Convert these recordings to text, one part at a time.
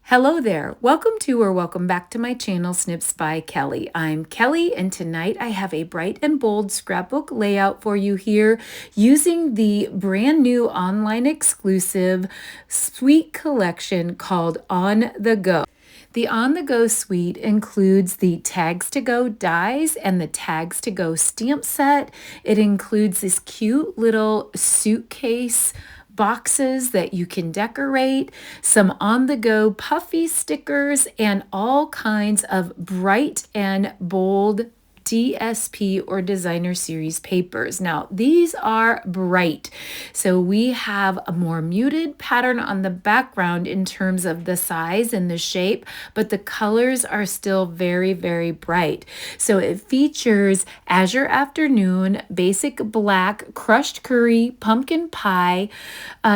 Hello there. Welcome to or welcome back to my channel, Snips by Kelly. I'm Kelly, and tonight I have a bright and bold scrapbook layout for you here using the brand new online exclusive suite collection called On the Go. The On the Go suite includes the Tags to Go dies and the Tags to Go stamp set. It includes this cute little suitcase boxes that you can decorate, some on-the-go puffy stickers, and all kinds of bright and bold DSP or designer series papers. Now, these are bright. So we have a more muted pattern on the background in terms of the size and the shape, but the colors are still very, very bright. So it features Azure Afternoon, Basic Black, Crushed Curry, Pumpkin Pie,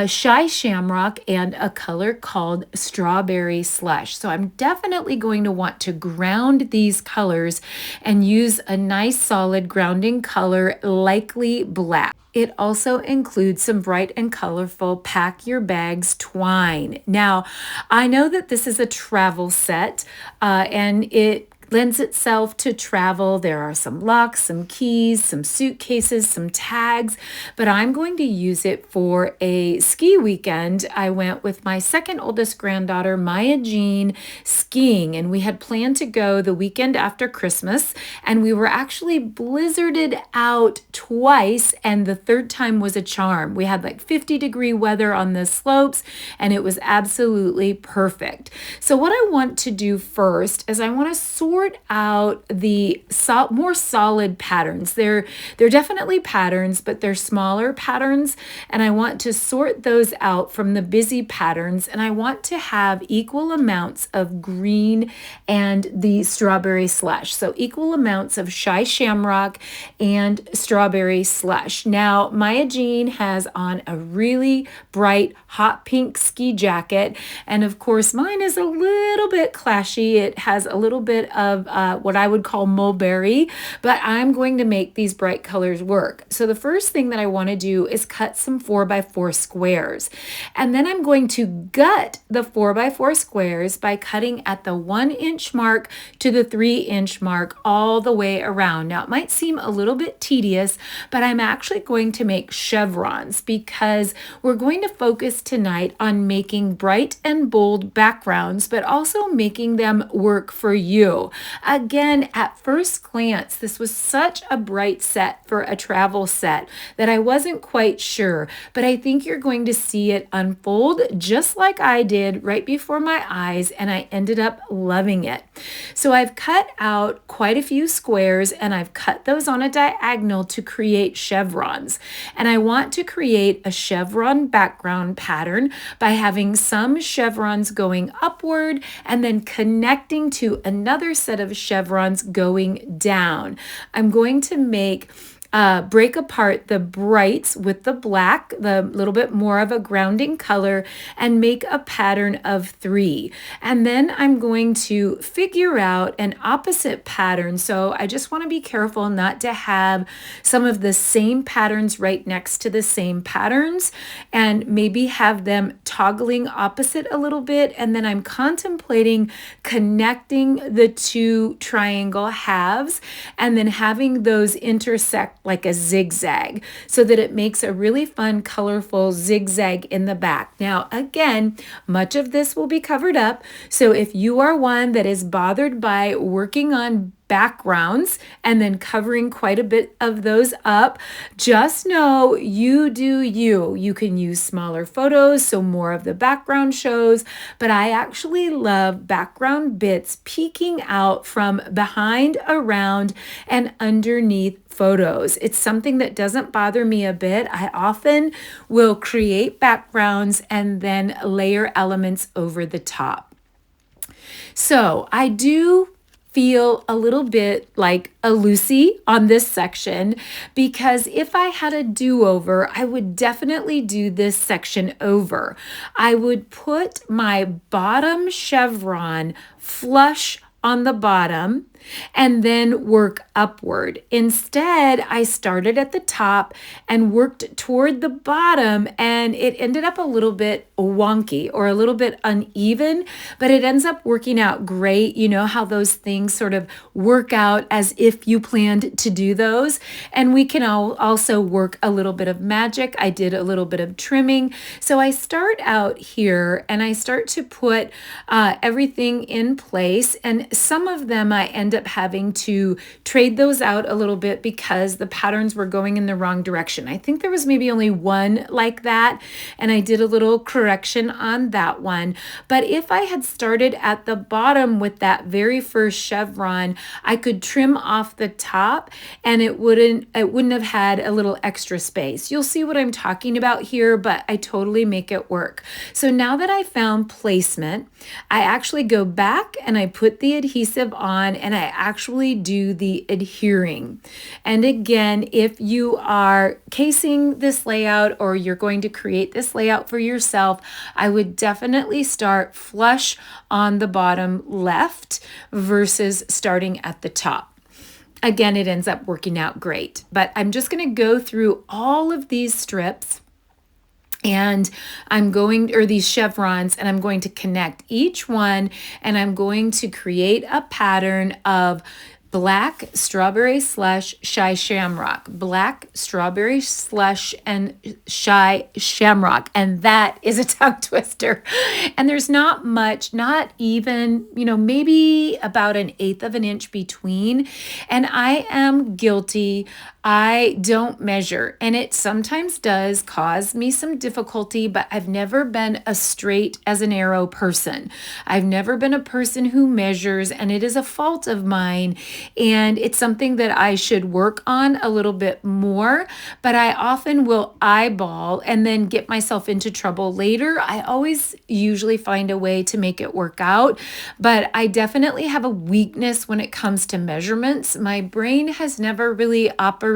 Shy Shamrock, and a color called Strawberry Slush. So I'm definitely going to want to ground these colors and use a nice solid grounding color, likely black. It also includes some bright and colorful Pack Your Bags twine. Now, I know that this is a travel set and it lends itself to travel. There are some locks, some keys, some suitcases, some tags, but I'm going to use it for a ski weekend. I went with my second oldest granddaughter, Maya Jean, skiing, and we had planned to go the weekend after Christmas, and we were actually blizzarded out twice, and the third time was a charm. We had like 50-degree weather on the slopes, and it was absolutely perfect. So what I want to do first is I want to sort out the more solid patterns. They're definitely patterns, but they're smaller patterns, and I want to sort those out from the busy patterns, and I want to have equal amounts of green and the Strawberry Slush. So equal amounts of Shy Shamrock and Strawberry Slush. Now, Maya Jean has on a really bright hot pink ski jacket, and of course mine is a little bit clashy. It has a little bit of what I would call mulberry, but I'm going to make these bright colors work. So the first thing that I want to do is cut some 4x4 squares, and then I'm going to gut the 4x4 squares by cutting at the 1-inch mark to the 3-inch mark all the way around. Now, it might seem a little bit tedious, but I'm actually going to make chevrons because we're going to focus tonight on making bright and bold backgrounds, but also making them work for you. Again, at first glance, this was such a bright set for a travel set that I wasn't quite sure, but I think you're going to see it unfold just like I did right before my eyes, and I ended up loving it. So I've cut out quite a few squares, and I've cut those on a diagonal to create chevrons. And I want to create a chevron background pattern by having some chevrons going upward and then connecting to another set of chevrons going down. I'm going to break apart the brights with the black, the little bit more of a grounding color, and make a pattern of 3. And then I'm going to figure out an opposite pattern. So I just want to be careful not to have some of the same patterns right next to the same patterns, and maybe have them toggling opposite a little bit. And then I'm contemplating connecting the two triangle halves and then having those intersect like a zigzag so that it makes a really fun, colorful zigzag in the back. Now, again, much of this will be covered up. So if you are one that is bothered by working on backgrounds and then covering quite a bit of those up, just know you do you. You can use smaller photos so more of the background shows, but I actually love background bits peeking out from behind, around, and underneath photos. It's something that doesn't bother me a bit. I often will create backgrounds and then layer elements over the top. So I do feel a little bit like a Lucy on this section, because if I had a do-over, I would definitely do this section over. I would put my bottom chevron flush on the bottom, and then work upward. Instead, I started at the top and worked toward the bottom, and it ended up a little bit wonky or a little bit uneven, but it ends up working out great. You know how those things sort of work out as if you planned to do those. And we can also work a little bit of magic. I did a little bit of trimming. So I start out here and I start to put everything in place, and some of them I end up having to trade those out a little bit because the patterns were going in the wrong direction. I think there was maybe only one like that, and I did a little correction on that one. But if I had started at the bottom with that very first chevron, I could trim off the top and it wouldn't have had a little extra space. You'll see what I'm talking about here, but I totally make it work. So now that I found placement, I actually go back and I put the adhesive on and I actually do the adhering. And again, if you are casing this layout or you're going to create this layout for yourself, I would definitely start flush on the bottom left versus starting at the top. Again, it ends up working out great, but I'm just going to go through all of these strips and these chevrons, and I'm going to connect each one, and I'm going to create a pattern of black strawberry slush shy shamrock, black strawberry slush and shy shamrock. And that is a tongue twister. And there's not much, not even, maybe about 1/8 of an inch between. And I am guilty. I don't measure, and it sometimes does cause me some difficulty, but I've never been a straight as an arrow person. I've never been a person who measures, and it is a fault of mine, and it's something that I should work on a little bit more, but I often will eyeball and then get myself into trouble later. I always usually find a way to make it work out, but I definitely have a weakness when it comes to measurements. My brain has never really operated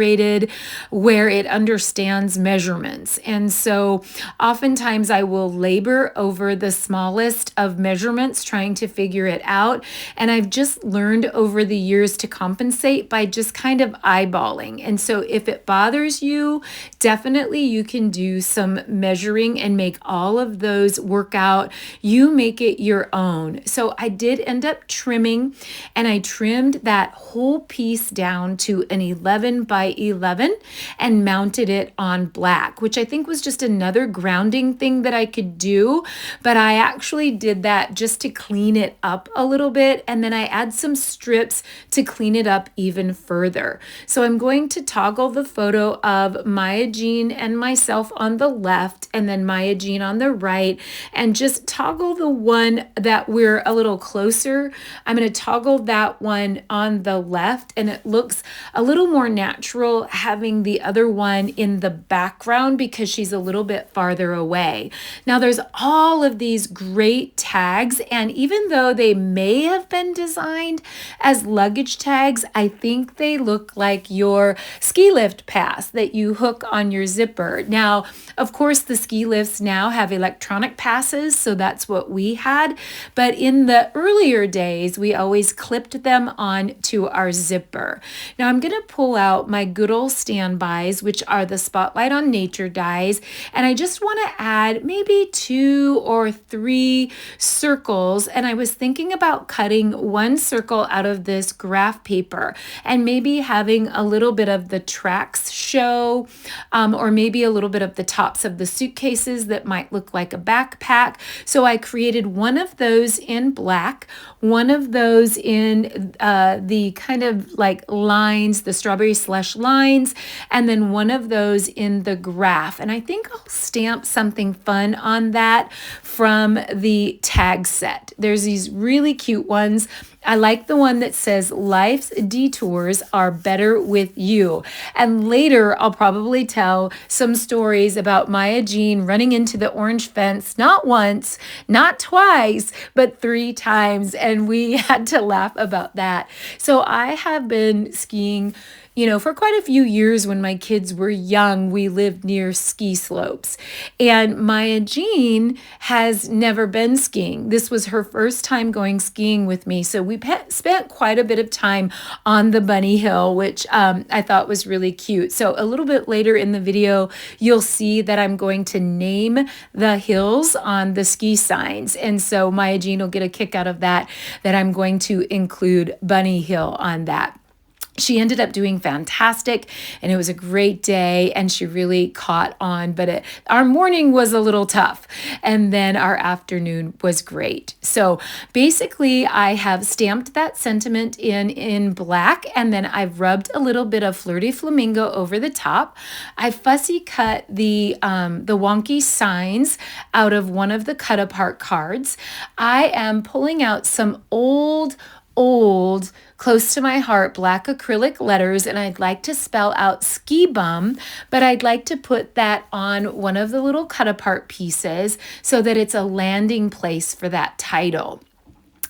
where it understands measurements. And so oftentimes I will labor over the smallest of measurements trying to figure it out. And I've just learned over the years to compensate by just kind of eyeballing. And so if it bothers you, definitely you can do some measuring and make all of those work out. You make it your own. So I did end up trimming, and I trimmed that whole piece down to an 11 by 11 and mounted it on black, which I think was just another grounding thing that I could do. But I actually did that just to clean it up a little bit, and then I add some strips to clean it up even further. So I'm going to toggle the photo of Maya Jean and myself on the left, and then Maya Jean on the right, and just toggle the one that we're a little closer. I'm going to toggle that one on the left, and it looks a little more natural having the other one in the background because she's a little bit farther away. Now there's all of these great tags, and even though they may have been designed as luggage tags, I think they look like your ski lift pass that you hook on your zipper. Now, of course, the ski lifts now have electronic passes, so that's what we had. But in the earlier days, we always clipped them on to our zipper. Now I'm going to pull out my good old standbys, which are the Spotlight on Nature dies, and I just want to add maybe 2 or 3 circles. And I was thinking about cutting one circle out of this graph paper and maybe having a little bit of the tracks show, or maybe a little bit of the tops of the suitcases that might look like a backpack. So I created one of those in black, one of those in the kind of like lines, the strawberry slush lines, and then one of those in the graph. And I think I'll stamp something fun on that from the tag set. There's these really cute ones. I like the one that says life's detours are better with you. And later I'll probably tell some stories about Maya Jean running into the orange fence, not once, not twice, but 3 times. And we had to laugh about that. So I have been skiing for quite a few years when my kids were young, we lived near ski slopes. And Maya Jean has never been skiing. This was her first time going skiing with me. So we spent quite a bit of time on the bunny hill, which I thought was really cute. So a little bit later in the video, you'll see that I'm going to name the hills on the ski signs. And so Maya Jean will get a kick out of that I'm going to include Bunny Hill on that. She ended up doing fantastic, and it was a great day, and she really caught on, but our morning was a little tough, and then our afternoon was great. So basically, I have stamped that sentiment in black, and then I've rubbed a little bit of Flirty Flamingo over the top. I fussy cut the wonky signs out of one of the cut apart cards. I am pulling out some old, close to my heart, black acrylic letters, and I'd like to spell out ski bum, but I'd like to put that on one of the little cut apart pieces so that it's a landing place for that title.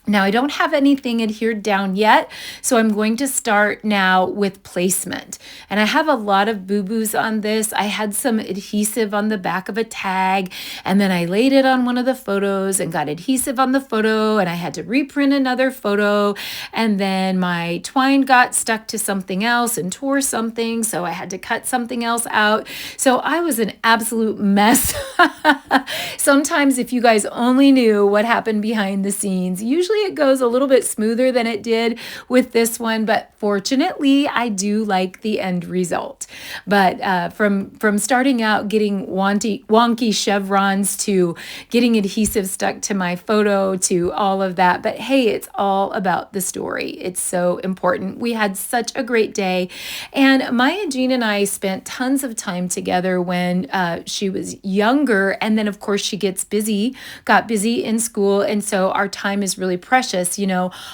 Now, I don't have anything adhered down yet, so I'm going to start now with placement. And I have a lot of boo-boos on this. I had some adhesive on the back of a tag, and then I laid it on one of the photos and got adhesive on the photo, and I had to reprint another photo, and then my twine got stuck to something else and tore something, so I had to cut something else out. So I was an absolute mess. Sometimes if you guys only knew what happened behind the scenes, usually it goes a little bit smoother than it did with this one, but fortunately I do like the end result. But from starting out getting wonky chevrons to getting adhesive stuck to my photo to all of that, but hey, it's all about the story. It's so important. We had such a great day, and Maya Jean and I spent tons of time together when she was younger, and then of course she got busy in school, and so our time is really precious,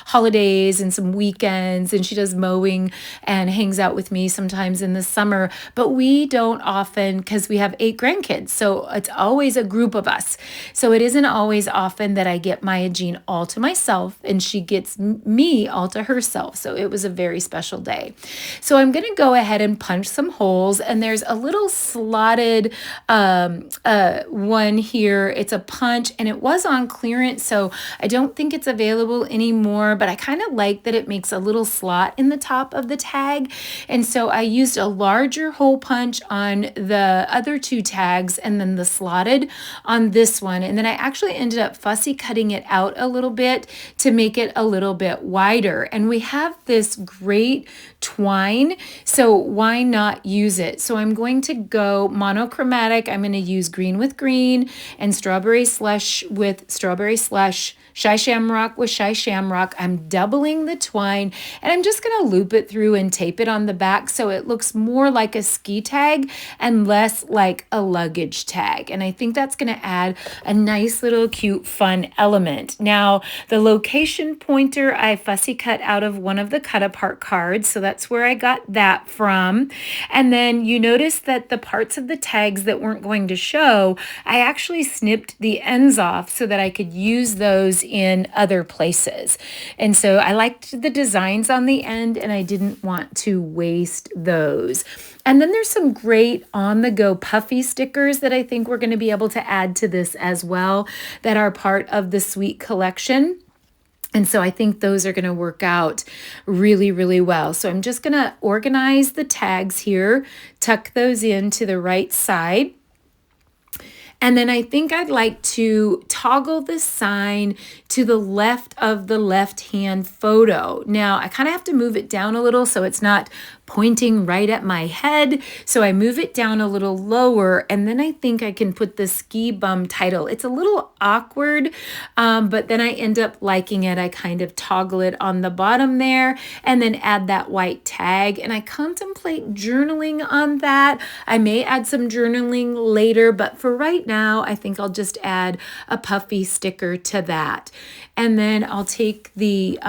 holidays and some weekends, and she does mowing and hangs out with me sometimes in the summer, but we don't often, because we have 8 grandkids, so it's always a group of us. So it isn't always often that I get Maya Jean all to myself and she gets me all to herself. So it was a very special day. So I'm going to go ahead and punch some holes, and there's a little slotted one here. It's a punch, and it was on clearance, so I don't think it's available anymore, but I kind of like that it makes a little slot in the top of the tag. And so I used a larger hole punch on the other 2 tags and then the slotted on this one. And then I actually ended up fussy cutting it out a little bit to make it a little bit wider. And we have this great twine, so why not use it? So I'm going to go monochromatic. I'm going to use green with green and strawberry slush with strawberry slush, shy shamrock with shy shamrock. I'm doubling the twine, and I'm just going to loop it through and tape it on the back so it looks more like a ski tag and less like a luggage tag. And I think that's going to add a nice little cute fun element. Now, the location pointer I fussy cut out of one of the cut apart cards, so that's where I got that from. And then you notice that the parts of the tags that weren't going to show, I actually snipped the ends off so that I could use those in other places. And so I liked the designs on the end, and I didn't want to waste those. And then there's some great on-the-go puffy stickers that I think we're going to be able to add to this as well that are part of the Sweet collection. And so I think those are going to work out really, really well. So I'm just going to organize the tags here, tuck those into the right side. And then I think I'd like to toggle the sign to the left of the left-hand photo. Now, I kind of have to move it down a little so it's not pointing right at my head. So I move it down a little lower, and then I think I can put the ski bum title. It's a little awkward, but then I end up liking it. I kind of toggle it on the bottom there and then add that white tag. And I contemplate journaling on that. I may add some journaling later, but for right now, I think I'll just add a puffy sticker to that. And then I'll take the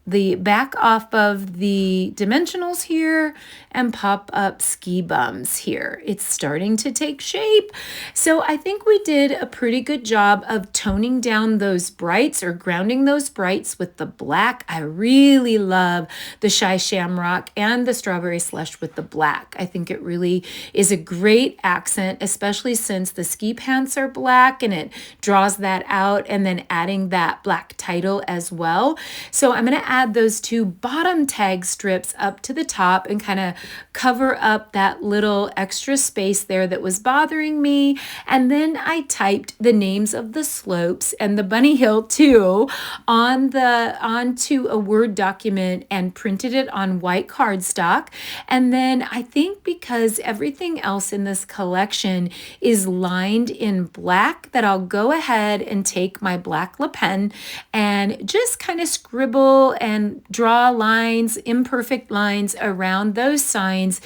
the back off of the dimensionals here and pop up ski bums here. It's starting to take shape. So I think we did a pretty good job of toning down those brights or grounding those brights with the black. I really love the Shy Shamrock and the Strawberry Slush with the black. I think it really is a great accent, especially since the ski pants are black and it draws that out, and then adding that black title as well. So I'm going to add those two bottom tag strips up to the top and kind of cover up that little extra space there that was bothering me. And then I typed the names of the slopes and the bunny hill too onto a Word document and printed it on white cardstock. And then I think because everything else in this collection is lined in black, that I'll go ahead and take my black LePen and just kind of scribble and draw lines, imperfect lines around those signs,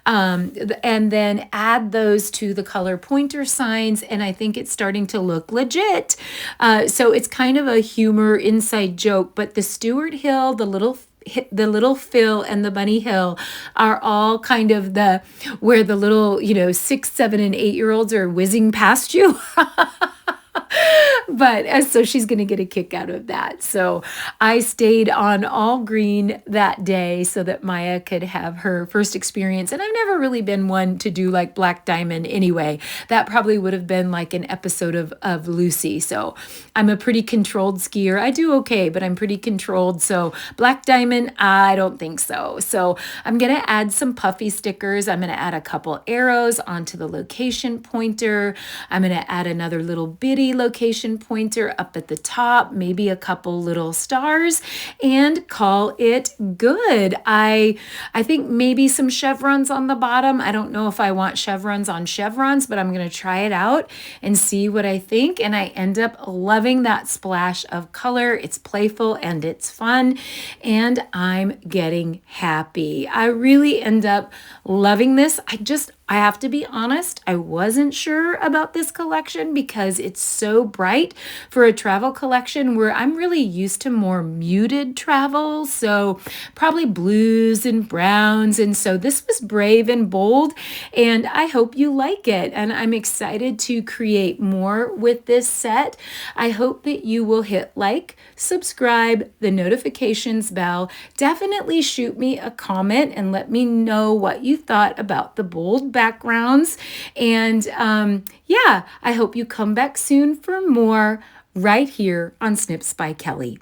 and then add those to the color pointer signs. And I think it's starting to look legit. So it's kind of a humor inside joke, but the Stewart Hill, the little Phil and the bunny hill are all kind of where the little, 6, 7, and 8-year-olds are whizzing past you. But so she's going to get a kick out of that. So I stayed on all green that day so that Maya could have her first experience. And I've never really been one to do like Black Diamond anyway. That probably would have been like an episode of Lucy. So I'm a pretty controlled skier. I do okay, but I'm pretty controlled. So Black Diamond, I don't think so. So I'm going to add some puffy stickers. I'm going to add a couple arrows onto the location pointer. I'm going to add another little bitty location pointer up at the top, maybe a couple little stars, and call it good. I think maybe some chevrons on the bottom. I don't know if I want chevrons on chevrons, but I'm going to try it out and see what I think. And I end up loving that splash of color. It's playful and it's fun, and I'm getting happy. I really end up loving this. I have to be honest, I wasn't sure about this collection because it's so bright for a travel collection where I'm really used to more muted travel. So probably blues and browns. And so this was brave and bold, and I hope you like it. And I'm excited to create more with this set. I hope that you will hit like, subscribe, the notifications bell. Definitely shoot me a comment and let me know what you thought about the bold backgrounds. And yeah, I hope you come back soon for more right here on Snips by Kelly.